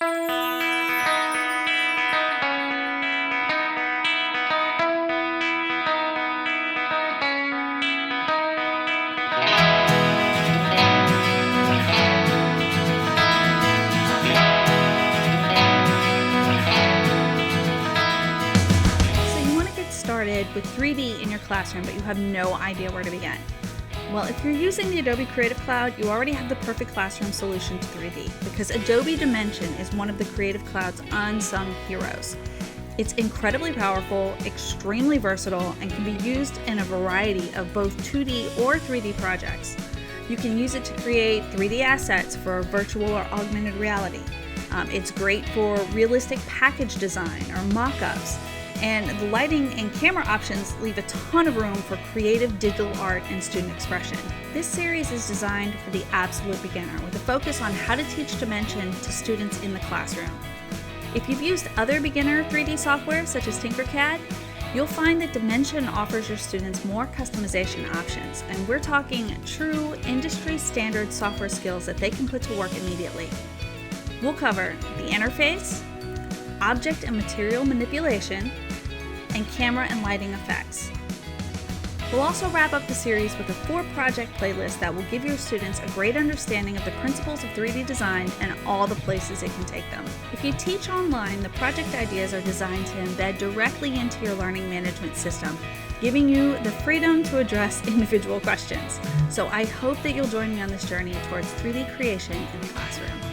So you want to get started with 3D in your classroom, but you have no idea where to begin. Well, if you're using the Adobe Creative Cloud, you already have the perfect classroom solution to 3D because Adobe Dimension is one of the Creative Cloud's unsung heroes. It's incredibly powerful, extremely versatile, and can be used in a variety of both 2D or 3D projects. You can use it to create 3D assets for virtual or augmented reality. It's great for realistic package design or mock-ups. And the lighting and camera options leave a ton of room for creative digital art and student expression. This series is designed for the absolute beginner with a focus on how to teach Dimension to students in the classroom. If you've used other beginner 3D software such as Tinkercad, you'll find that Dimension offers your students more customization options, and we're talking true industry standard software skills that they can put to work immediately. We'll cover the interface, object and material manipulation, and camera and lighting effects. We'll also wrap up the series with a 4-project playlist that will give your students a great understanding of the principles of 3D design and all the places it can take them. If you teach online, the project ideas are designed to embed directly into your learning management system, giving you the freedom to address individual questions. So I hope that you'll join me on this journey towards 3D creation in the classroom.